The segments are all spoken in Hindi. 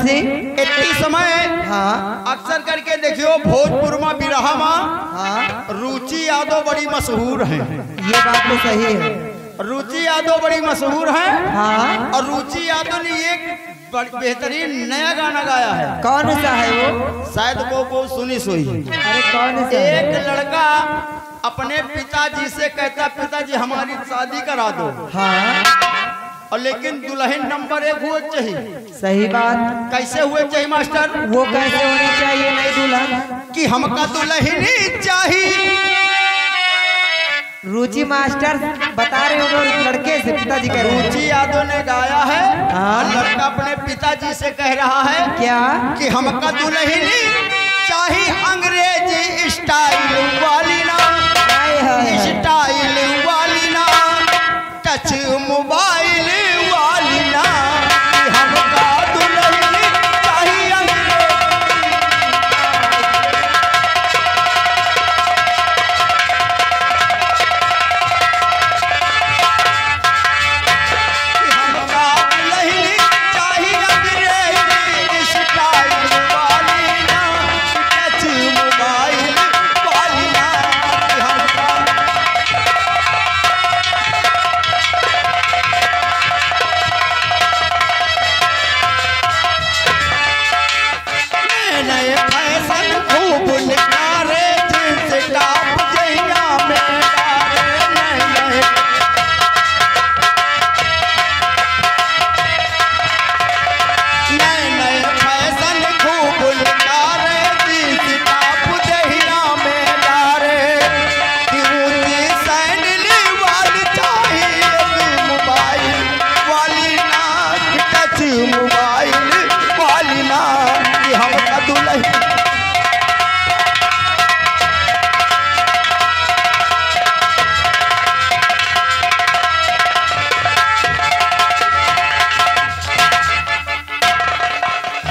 से इतनी समय हाँ अक्सर करके देखियो भोजपुर में बिरहा में हाँ रुचि यादव बड़ी मशहूर है। ये बात तो सही है। रुचि यादव बड़ी मशहूर है हाँ और रुचि यादव ने एक बेहतरीन नया गाना गाया है। कौन सा है वो? शायद वो सुनी सोई। अरे कौन सा? एक लड़का अपने पिताजी से कहता पिताजी हमारी शादी करा दो। हाँ और लेकिन दुल्हन नंबर 1 हुए चाहिए। सही बात। कैसे हुए चाहिए मास्टर? वो कैसे होनी चाहिए नहीं दुल्हन? कि हमका दुल्हन चाहिए। रुचि मास्टर बता रहे हो लड़के से पिताजी कह रहे हैं। रुचि यादव ने गाया है। हाँ। लड़का अपने पिताजी से कह रहा है क्या कि हमका दुल्हन चाहिए अंग्रेजी स्टाइल वाली ना, स्टाइल वाली ना, टच मोबाइल वाली ना, हमका दुल्हन चाहिए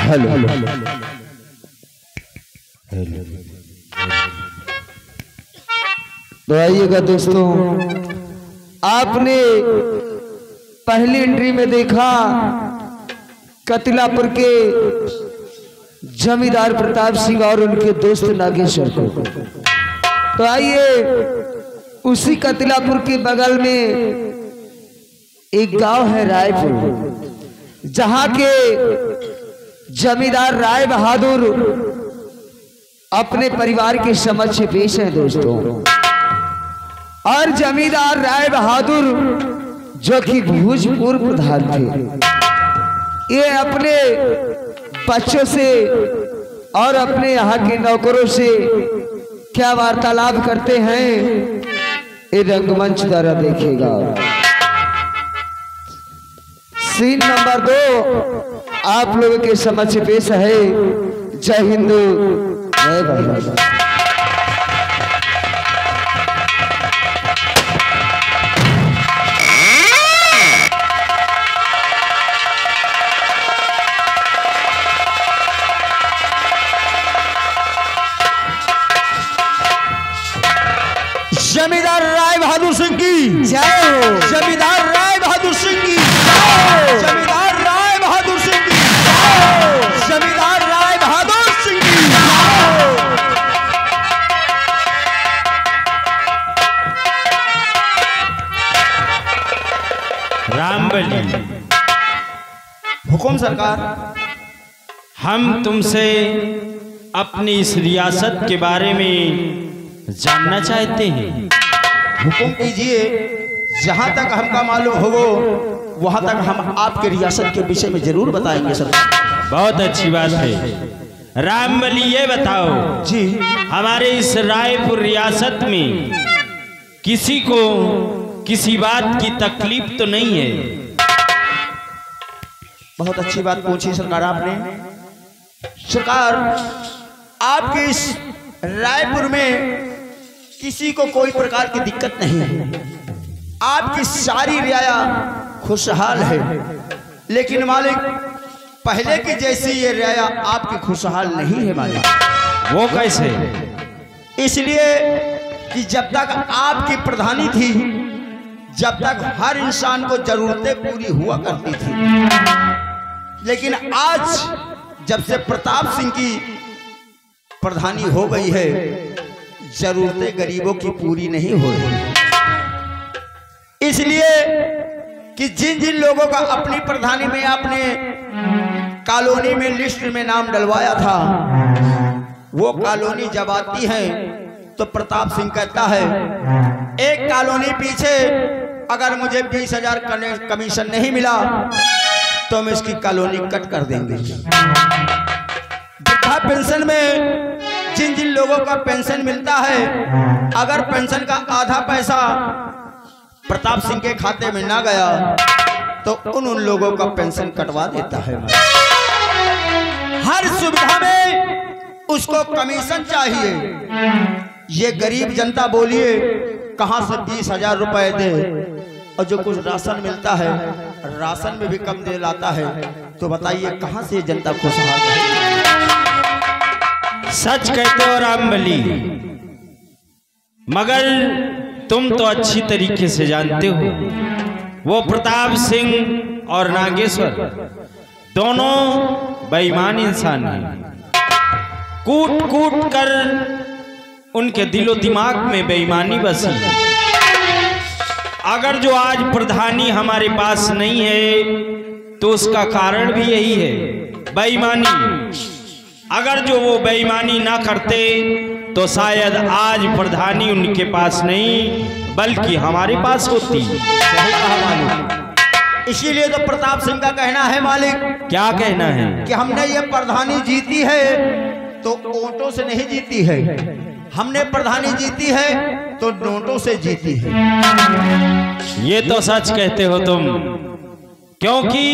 हेलो तो आइएगा दोस्तों, आपने पहली एंट्री में देखा कतिलापुर के जमींदार प्रताप सिंह और उनके दोस्त नागेश्वर को। तो आइए उसी कतिलापुर के बगल में एक गांव है रायपुर, जहां के जमींदार राय बहादुर अपने परिवार के समक्ष पेश है दोस्तों। और जमींदार राय बहादुर जो कि भोजपुर प्रधान थे, ये अपने बच्चों से और अपने यहाँ के नौकरों से क्या वार्तालाप करते हैं, ये रंगमंच द्वारा देखेगा। सीन नंबर 2 आप लोगों के समक्ष पेश है। जय हिंद जय भारत। जमींदार राय बहादुर सिंह की जय हो। जमींदार राय बहादुर सिंह की जय। जमींदार राय बहादुर सिंह की जय। जमींदार राय बहादुर सिंह की रामबली। हुकुम सरकार। हम तुमसे अपनी इस रियासत के बारे में जानना चाहते हैं। हुकुम कीजिए, जहाँ तक हमका मालूम हो वहाँ तक हम आपके रियासत के विषय में जरूर बताएंगे सरकार। बहुत अच्छी बात है। रामबली, ये बताओ जी, हमारे इस रायपुर रियासत में किसी को किसी बात की तकलीफ तो नहीं है? बहुत अच्छी बात पूछी सरकार आपने। सरकार, आपके इस रायपुर में किसी को कोई प्रकार की दिक्कत नहीं है। आपकी सारी रियाया खुशहाल है। लेकिन मालिक, पहले की जैसी ये रियाया आपकी खुशहाल नहीं है मालिक। वो कैसे? इसलिए कि जब तक आपकी प्रधानी थी, जब तक हर इंसान को जरूरतें पूरी हुआ करती थी। लेकिन आज जब से प्रताप सिंह की प्रधानी हो गई है, जरूरतें गरीबों की पूरी नहीं हो रही। इसलिए कि जिन जिन लोगों का अपनी प्रधानी में आपने कॉलोनी में लिस्ट में नाम डलवाया था, वो कॉलोनी जब आती है तो प्रताप सिंह कहता है एक कॉलोनी पीछे अगर मुझे 20,000 कमीशन नहीं मिला तो हम इसकी कॉलोनी कट कर देंगे। वृद्धा पेंशन में जिन जिन लोगों का पेंशन मिलता है, अगर पेंशन का आधा पैसा प्रताप सिंह के खाते में ना गया तो उन लोगों का पेंशन कटवा देता है। हर सुविधा में उसको कमीशन चाहिए। ये गरीब जनता बोलिए कहां से 20,000 रुपए दे, और जो कुछ राशन मिलता है राशन में भी कम दे लाता है, तो बताइए कहां से जनता खुशहाल है। सच कहते हो रामबली, मगर तुम तो अच्छी तरीके से जानते हो वो प्रताप सिंह और नागेश्वर दोनों बेईमान इंसान हैं। कूट कूट कर उनके दिलो दिमाग में बेईमानी बसी। अगर जो आज प्रधानी हमारे पास नहीं है तो उसका कारण भी यही है, बेईमानी। अगर जो वो बेईमानी ना करते तो शायद आज प्रधानी उनके पास नहीं बल्कि हमारे पास होती। इसीलिए तो प्रताप सिंह का कहना है मालिक, क्या कहना है कि हमने ये प्रधानी जीती है तो वोटों से नहीं जीती है, हमने प्रधानी जीती है तो नोटों से जीती है। ये तो सच कहते हो तुम, क्योंकि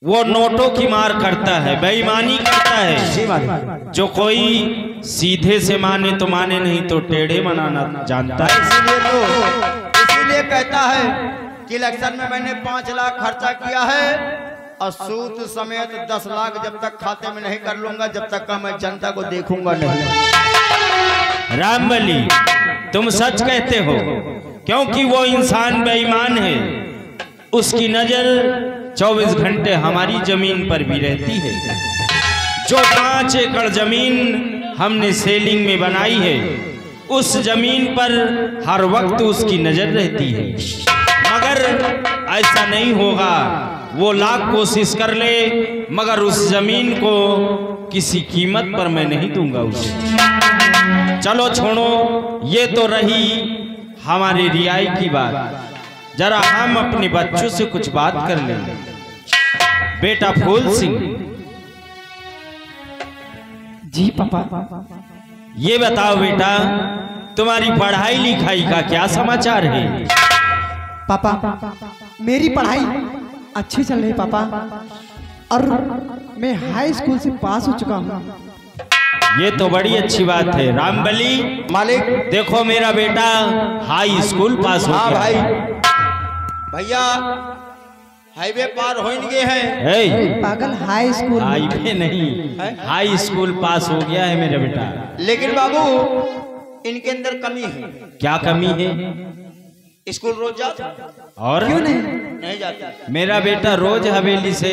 वो नोटों की मार करता है, बेईमानी करता है। जो कोई सीधे से माने तो माने, नहीं तो टेढ़े मनाना जानता है। इसीलिए कहता है कि इलेक्शन में मैंने 5 लाख खर्चा किया है और सूद समेत 10 लाख जब तक खाते में नहीं कर लूंगा जब तक का मैं जनता को देखूंगा नहीं। रामबली तुम सच कहते हो, क्योंकि वो इंसान बेईमान है। उसकी नजर 24 घंटे हमारी जमीन पर भी रहती है। जो 5 एकड़ जमीन हमने सेलिंग में बनाई है, उस जमीन पर हर वक्त उसकी नजर रहती है। मगर ऐसा नहीं होगा, वो लाख कोशिश कर ले मगर उस जमीन को किसी कीमत पर मैं नहीं दूंगा उसे। चलो छोड़ो, ये तो रही हमारे रियाई की बात। जरा हम अपने बच्चों से कुछ बात कर लेंगे। बेटा फूल सिंह जी पापा। ये बताओ बेटा, तुम्हारी पढ़ाई लिखाई का क्या समाचार है? पापा मेरी पढ़ाई अच्छी चल रही पापा, और मैं हाई स्कूल से पास हो चुका हूँ। ये तो बड़ी अच्छी बात है। रामबली मालिक देखो, मेरा बेटा हाई स्कूल पास हो गया। भाई भैया हाईवे पार हो गए हैं। पागल, हाई स्कूल हाईवे नहीं, हाई स्कूल पास हो गया है मेरा बेटा। लेकिन बाबू इनके अंदर कमी है। क्या कमी है? स्कूल रोज जाता और क्यों नहीं जाता? मेरा बेटा रोज हवेली से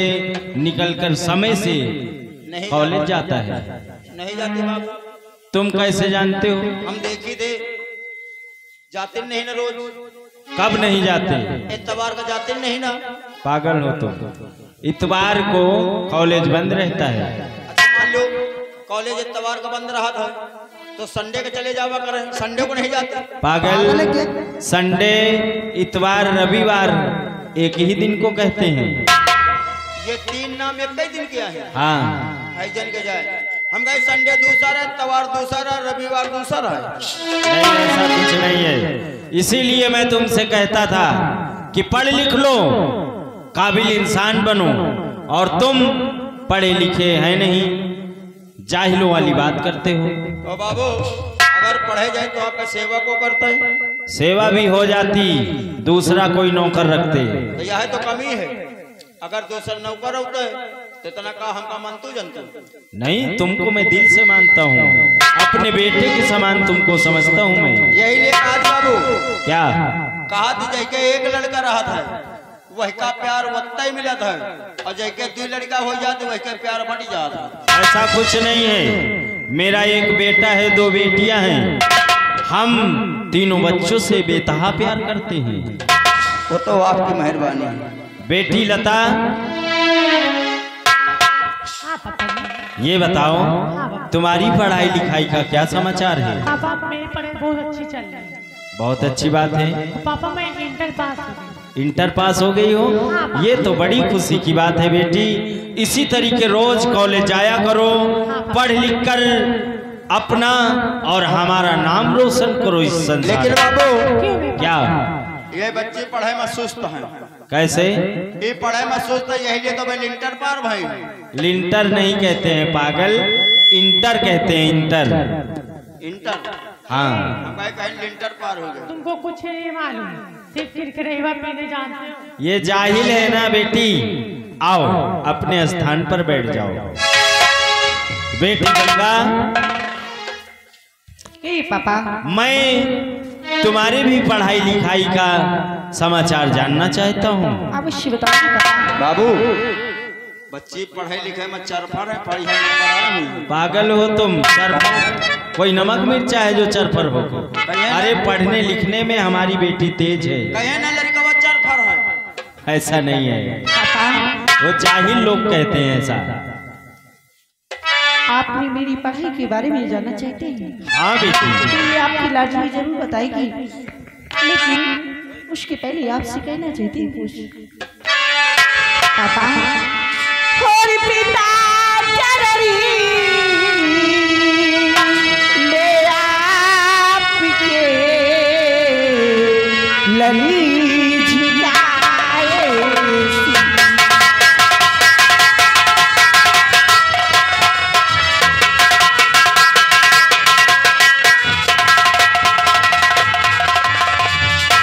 निकलकर समय से नहीं कॉलेज जाता है। नहीं जाते बाबू। तुम कैसे जानते हो? हम देखी थे, जाते नहीं ना रोज। कब नहीं जाते? इतवार का जाते नहीं ना। पागल हो तुम। इतवार को कॉलेज बंद रहता है। अच्छा मान लो कॉलेज इतवार का बंद रहा था तो संडे के चले जावा करें, संडे को नहीं जाते। पागल, संडे इतवार रविवार एक ही दिन को कहते हैं। ये 3 नाम एक ही दिन किया है। हाँ, जन के जाए हम कहे संडे दूसरा है, इतवार दूसरा, रविवार दूसरा है। नहीं, ऐसा कुछ नहीं है। इसीलिए मैं तुमसे कहता था कि पढ़ लिख लो, काबिल इंसान बनो, और तुम पढ़े लिखे हैं नहीं, जाहिलों वाली बात करते हो। तो बाबू अगर पढ़े जाए तो आपका सेवा को करते हैं। सेवा भी हो जाती, दूसरा कोई नौकर रखते। तो यह तो कमी है। अगर दूसरा नौकर होता है तो इतना का हमका मानतू जनता नहीं, तुमको मैं दिल से मानता हूँ, अपने बेटे के समान तुमको समझता हूँ मैं। यही लिए कहा बाबू, क्या कहा थी जैसे एक लड़का रहा था, वही का प्यार वत्ता ही मिला था, और जैसे दो लड़का हो जाते वैसे प्यार बढ़ जाता। ऐसा कुछ नहीं है। मेरा एक बेटा है, 2 बेटियां हैं। हम तीनों बच्चों से बेतहा प्यार करते हैं। वो तो आपकी मेहरबानी है। बेटी लता, ये बताओ तुम्हारी पढ़ाई लिखाई का क्या समाचार है? पापा मेरी पढ़ाई बहुत अच्छी चल रही है। बहुत अच्छी बात है। पापा मैं इंटर पास हो गई। इंटर पास हो गई हो, ये तो बड़ी खुशी की बात है बेटी। इसी तरीके रोज कॉलेज जाया करो, पढ़ लिख कर अपना और हमारा नाम रोशन करो इस संसार। लेकिन बाबू क्या ये बच्चे पढ़ाई में सुस्त हैं। कैसे? ये पढ़ाई में सुस्त है, यही लिए तो मैं लिंटर पार भाई। लिंटर नहीं कहते हैं पागल, इंटर कहते हैं। इंटर इंटर, हाँ। मैं कहीं लिंटर पार हो गया। तुमको कुछ नहीं मालूम, सिर्फ किरकिरेवा पीने जानते हो। ये जाहिल है ना बेटी। आओ अपने स्थान पर बैठ जाओ। बेटी गंगा, पापा मैं तुम्हारे भी पढ़ाई लिखाई का समाचार जानना चाहता हूँ। अवश्य बताओ बाबू बच्ची पढ़ाई लिखाई में चरफर है, पढ़ाई में पागल हो तुम। चरफर कोई नमक मिर्चा है जो चरफर हो? अरे पढ़ने लिखने में हमारी बेटी तेज है। कहे ना लड़का वो चरफर है। ऐसा नहीं है, वो जाहिल लोग कहते हैं ऐसा। आपने मेरी पढ़ाई के बारे में जानना चाहते हैं? हाँ बेटी। तो ये आपकी लाडली जरूर बताएगी, लेकिन उसके पहले आपसे कहना चाहती हूँ कुछ। पापा और पिता चररी ले आपके लली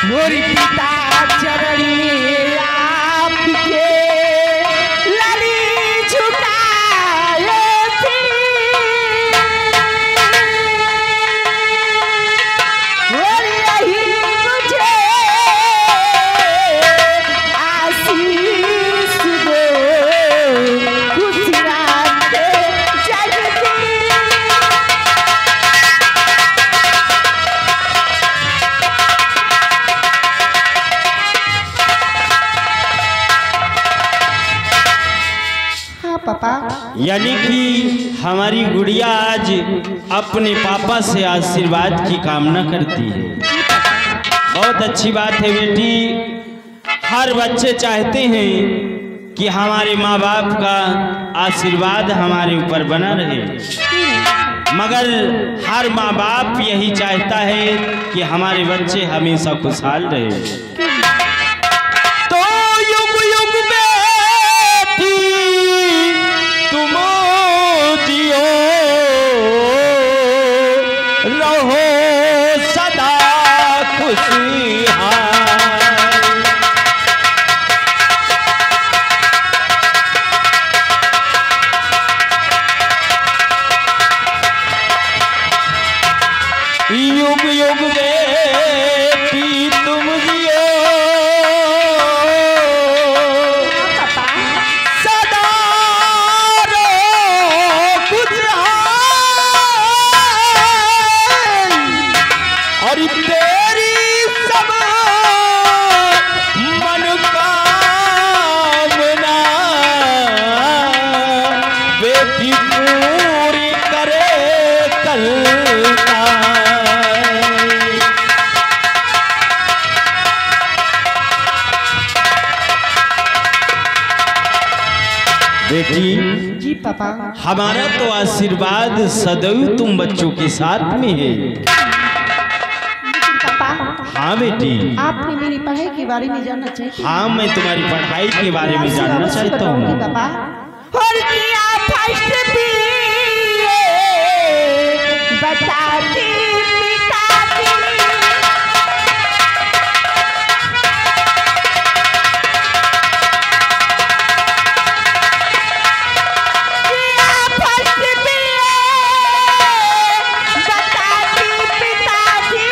मोरी पिता चरणी आपके लली झुकाए थी। और यही मुझे आशीष दो, खुश रातें जगती। पापा यानी कि हमारी गुड़िया आज अपने पापा से आशीर्वाद की कामना करती है। बहुत अच्छी बात है बेटी। हर बच्चे चाहते हैं कि हमारे माँ बाप का आशीर्वाद हमारे ऊपर बना रहे, मगर हर माँ बाप यही चाहता है कि हमारे बच्चे हमेशा खुशहाल रहे। तो युग युग बेटी तुम जियो रहो सदा खुशहाल। युग युग बेटी तुम जियो सदा रहो खुशहाल। और तेरी सब मनोकामना बेटी पूरी करे कलता। बेटी जी पापा। हमारा तो आशीर्वाद सदैव तुम बच्चों के साथ में है। पापा हाँ बेटी। आपने मेरी पढ़ाई के बारे में जानना चाहिए। हाँ मैं तुम्हारी पढ़ाई के बारे में जानना चाहता बताऊंगी हूँ। पापा। और किया फर्स्ट बीए बताती पिताजी। किया फर्स्ट बीए बताती पिताजी।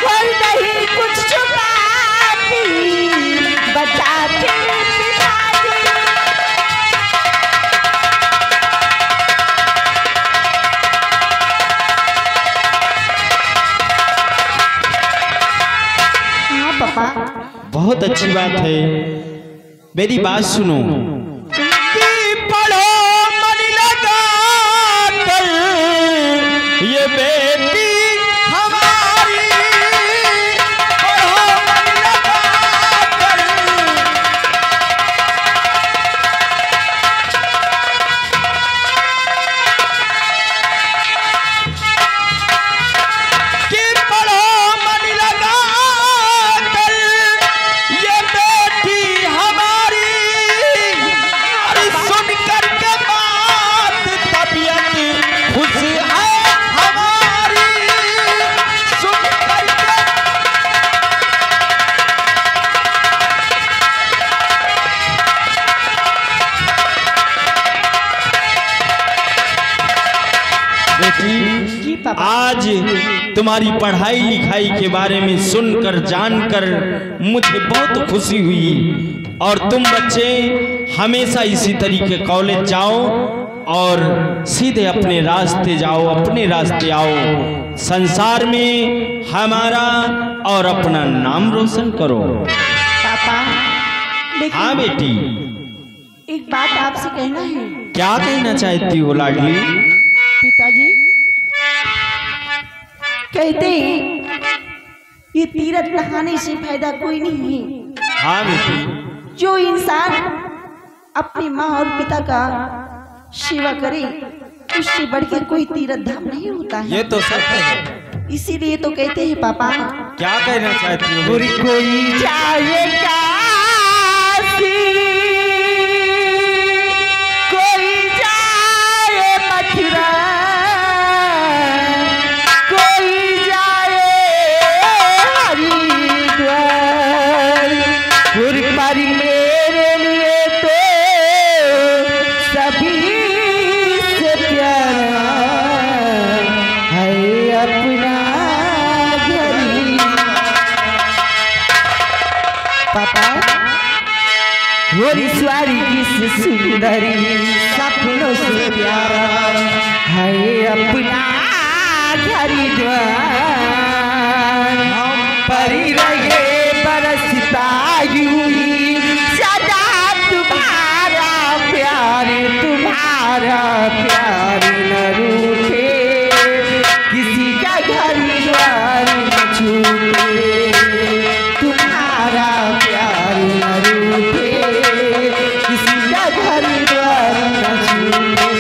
और नहीं कुछ छुपाती बताती पिताजी। बहुत अच्छी बात है। मेरी बात सुनो कि पढ़ो मन लगा कर ये बेटी हमारी, पढ़ो मन लगा कर। कि पढ़ो मन लगा कर ये बेटी हमारी, अरे सुन कर के बात तबीयत खुश है हमारी, सुन कर के। बेटी, आज तुम्हारी पढ़ाई लिखाई के बारे में सुनकर जानकर मुझे बहुत खुशी हुई। और तुम बच्चे हमेशा इसी तरीके कॉलेज जाओ और सीधे अपने रास्ते जाओ, अपने रास्ते आओ, संसार में हमारा और अपना नाम रोशन करो। पापा लेकिन हाँ बेटी, एक बात आपसे कहना है। क्या कहना चाहती हो लाडली? पिताजी कहते हैं ये तीरथ नहाने से फायदा कोई नहीं है। हाँ बेटी, जो इंसान अपनी माँ और पिता का सेवा करे उससे बढ़कर कोई तीर्थ धाम नहीं होता है। ये तो सत्य है। इसीलिए तो कहते हैं पापा, क्या कहना चाहती हो? कोई जाए काशी, कोई जाए मथुरा, कोई जाए हरिद्वार, पर मेरे लिए तो सभी से प्यारा है अपना घर। पापा स्वर्ग की सुंदरी सपनों से प्यारा है अपना हरिद्वार। परी रहे बरसता यूं ही सदा तुम्हारा प्यार, तुम्हारा प्यार न रूठे, किसी का घर द्वार न छूटे, तुम्हारा प्यार न रूठे, किसी का घर द्वार न छूटे।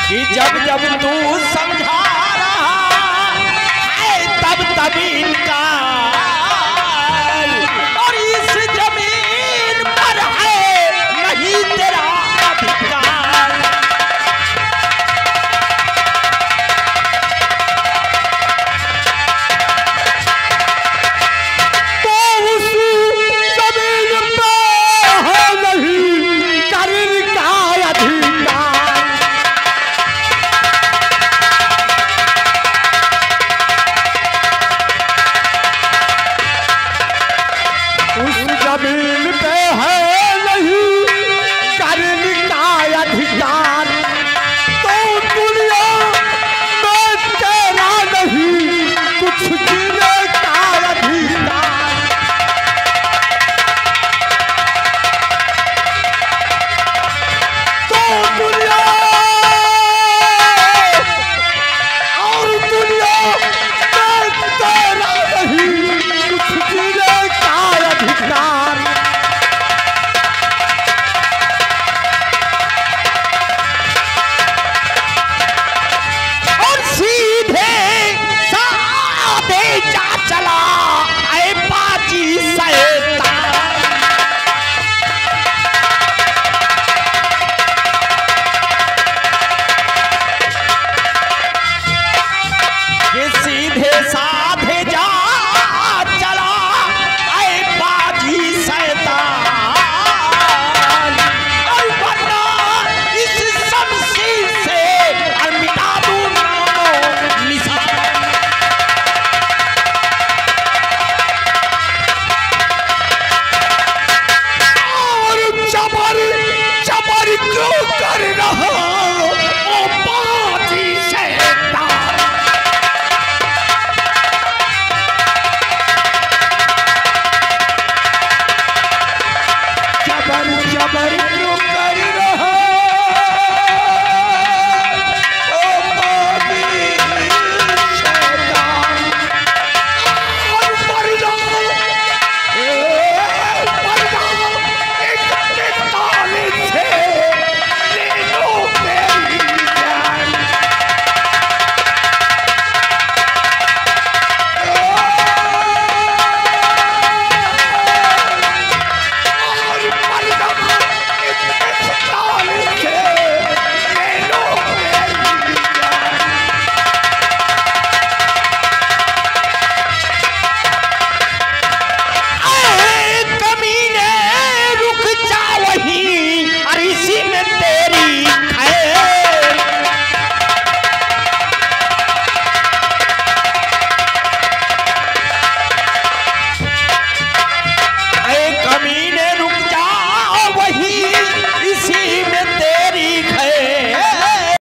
कि जब जब तू समझा रहा है तब तब इनकार, और इस जमीन पर है नहीं तेरा अधिकार। तो उस जमीन पे है नहीं करने का अधिकार। उस जमीन पे है नहीं करने का अधिकार। तो दुनिया में तेरा नहीं कुछ जीने का अधिकार। तो दुनिया